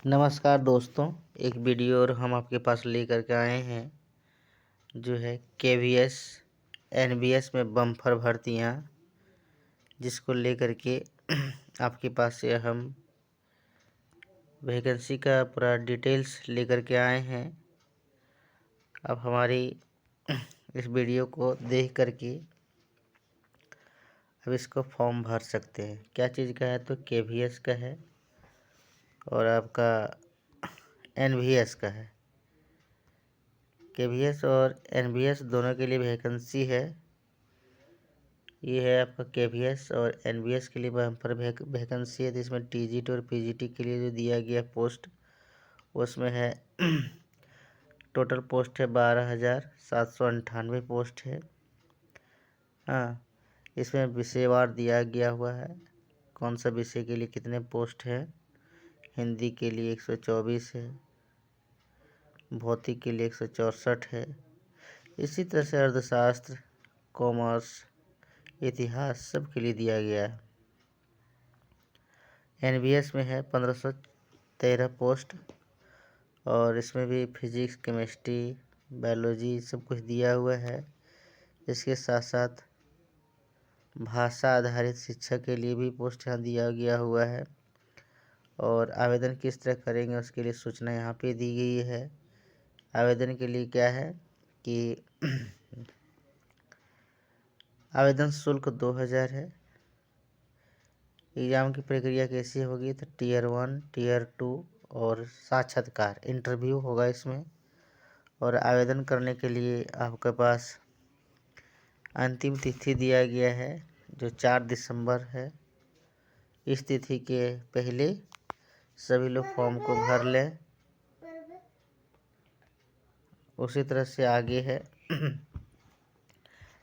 नमस्कार दोस्तों, एक वीडियो और हम आपके पास लेकर के आए हैं जो है केवीएस एनबीएस में बम्पर भर्तियां, जिसको लेकर के आपके पास से हम वैकेंसी का पूरा डिटेल्स लेकर के आए हैं। अब हमारी इस वीडियो को देख करके अब इसको फॉर्म भर सकते हैं। क्या चीज़ का है तो केवीएस का है और आपका एनवीएस का है। केवीएस और एनवीएस दोनों के लिए वैकेंसी है। ये है आपका केवीएस और एनवीएस के लिए बम्पर वैकेंसी है। जिसमें टीजीटी और पीजीटी के लिए जो दिया गया पोस्ट उसमें है टोटल पोस्ट है 12,798 पोस्ट है। हाँ, इसमें विषयवार दिया गया हुआ है कौन सा विषय के लिए कितने पोस्ट है। हिंदी के लिए 124 है, भौतिक के लिए 164 है। इसी तरह से अर्थशास्त्र, कॉमर्स, इतिहास सब के लिए दिया गया है। एनबीएस में है 1513 पोस्ट और इसमें भी फिजिक्स, केमिस्ट्री, बायोलॉजी सब कुछ दिया हुआ है। इसके साथ साथ भाषा आधारित शिक्षा के लिए भी पोस्ट यहाँ दिया गया हुआ है। और आवेदन किस तरह करेंगे उसके लिए सूचना यहाँ पे दी गई है। आवेदन के लिए क्या है कि आवेदन शुल्क 2000 है। एग्ज़ाम की प्रक्रिया कैसी होगी तो टीयर 1, टीयर 2 और साक्षात्कार इंटरव्यू होगा इसमें। और आवेदन करने के लिए आपके पास अंतिम तिथि दिया गया है जो 4 दिसंबर है। इस तिथि के पहले सभी लोग फॉर्म को भर लें। उसी तरह से आगे है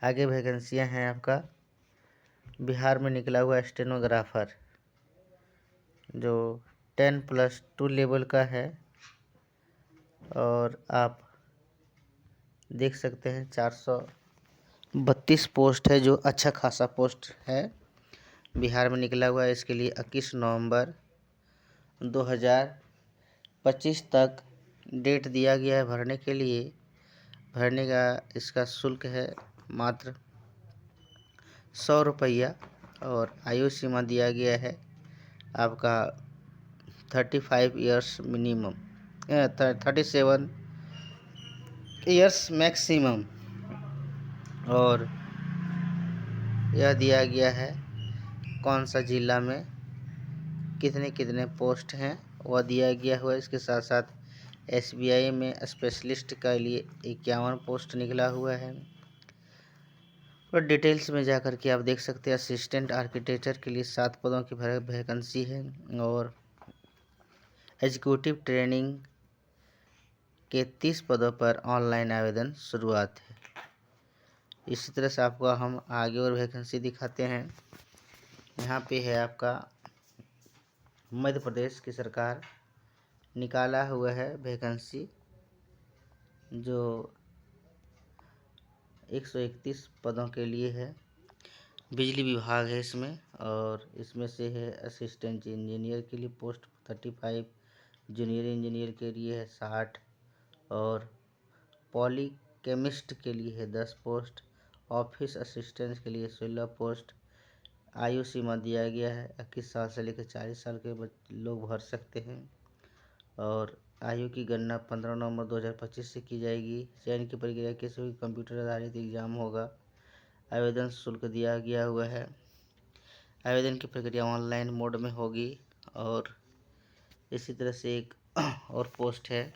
आगे वैकेंसियां हैं आपका बिहार में निकला हुआ स्टेनोग्राफर जो 10+2 लेवल का है। और आप देख सकते हैं 432 पोस्ट है जो अच्छा खासा पोस्ट है। बिहार में निकला हुआ है। इसके लिए 21 नवंबर 2025 तक डेट दिया गया है भरने के लिए। भरने का इसका शुल्क है मात्र 100 रुपया और आयु सीमा दिया गया है आपका 35 ईयर्स मिनिमम, 37 ईयर्स मैक्सिमम। और यह दिया गया है कौन सा जिला में कितने कितने पोस्ट हैं वह दिया गया हुआ है। इसके साथ साथ एसबीआई में स्पेशलिस्ट के लिए 51 पोस्ट निकला हुआ है। और डिटेल्स में जा कर के आप देख सकते हैं असिस्टेंट आर्किटेक्चर के लिए 7 पदों की वैकेंसी है। और एग्जीक्यूटिव ट्रेनिंग के 30 पदों पर ऑनलाइन आवेदन शुरुआत है। इसी तरह से आपको हम आगे और वैकेंसी दिखाते हैं। यहाँ पे है आपका मध्य प्रदेश की सरकार निकाला हुआ है वैकेंसी जो 131 पदों के लिए है। बिजली विभाग है इसमें। और इसमें से है असिस्टेंट इंजीनियर के लिए पोस्ट 35, जूनियर इंजीनियर के लिए है 60 और पॉली केमिस्ट के लिए है 10 पोस्ट। ऑफिस असिस्टेंट के लिए 16 पोस्ट। आयु सीमा दिया गया है 21 साल से लेकर 40 साल के लोग भर सकते हैं। और आयु की गणना 15 नवंबर 2025 से की जाएगी। चयन की प्रक्रिया कैसे हुई, कंप्यूटर आधारित एग्जाम होगा। आवेदन शुल्क दिया गया हुआ है। आवेदन की प्रक्रिया ऑनलाइन मोड में होगी। और इसी तरह से एक और पोस्ट है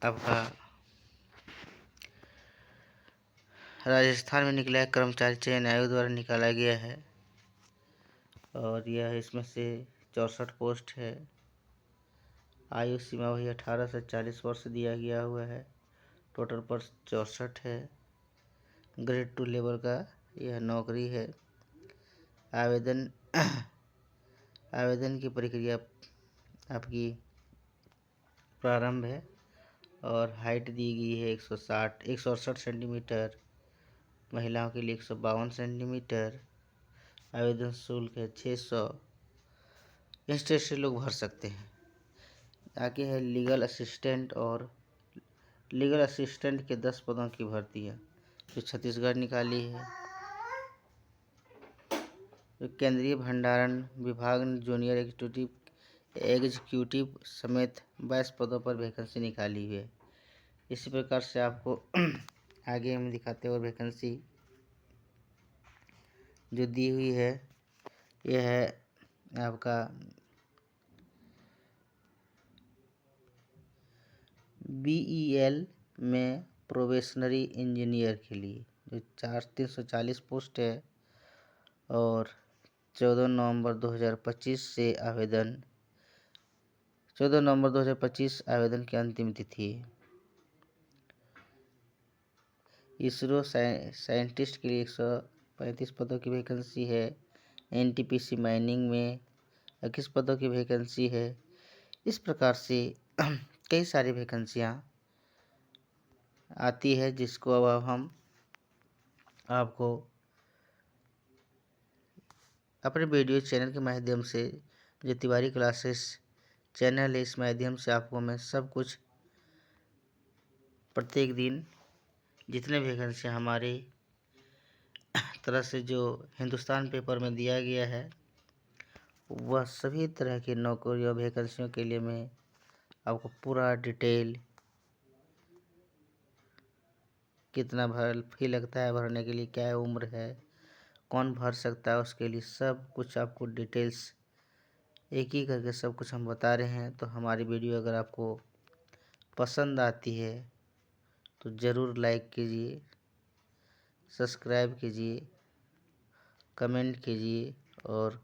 आपका राजस्थान में निकला है, कर्मचारी चयन आयोग द्वारा निकाला गया है। और यह इसमें से 64 पोस्ट है। आयु सीमा वही 18 से 40 वर्ष दिया गया हुआ है। टोटल पर 64 है। ग्रेड 2 लेवल का यह नौकरी है। आवेदन आवेदन की प्रक्रिया आपकी प्रारंभ है। और हाइट दी गई है 168 सेंटीमीटर, महिलाओं के लिए 152 सेंटीमीटर। आवेदन शुल्क है 600 इंस्टेंट से लोग भर सकते हैं। आगे है लीगल असिस्टेंट, और लीगल असिस्टेंट के 10 पदों की भर्ती है जो छत्तीसगढ़ निकाली है। जो केंद्रीय भंडारण विभाग ने जूनियर एग्जीक्यूटिव समेत 22 पदों पर वैकेंसी निकाली हुई है। इसी प्रकार से आपको आगे हम दिखाते हैं और वैकेंसी जो दी हुई है, यह है आपका BEL में प्रोबेशनरी इंजीनियर के लिए जो 340 पोस्ट है, और 14 नवंबर 2025 आवेदन की अंतिम तिथि है। इसरो साइंटिस्ट के लिए 135 पदों की वैकेंसी है। NTPC माइनिंग में 21 पदों की वैकेंसी है। इस प्रकार से कई सारी वैकेंसियाँ आती है, जिसको अब हम आपको अपने वीडियो चैनल के माध्यम से, जो तिवारी क्लासेस चैनल है, इस माध्यम से आपको मैं सब कुछ प्रत्येक दिन जितने वैकेंसियाँ हमारी तरह से जो हिंदुस्तान पेपर में दिया गया है, वह सभी तरह की नौकरी और वैकेंसियों के लिए मैं आपको पूरा डिटेल, कितना फी लगता है भरने के लिए, क्या उम्र है, कौन भर सकता है, उसके लिए सब कुछ आपको डिटेल्स एक ही करके सब कुछ हम बता रहे हैं। तो हमारी वीडियो अगर आपको पसंद आती है तो ज़रूर लाइक कीजिए, सब्सक्राइब कीजिए, कमेंट कीजिए, और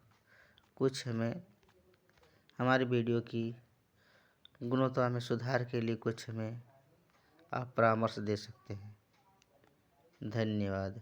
कुछ हमारी वीडियो की गुणवत्ता में सुधार के लिए कुछ हमें आप परामर्श दे सकते हैं। धन्यवाद।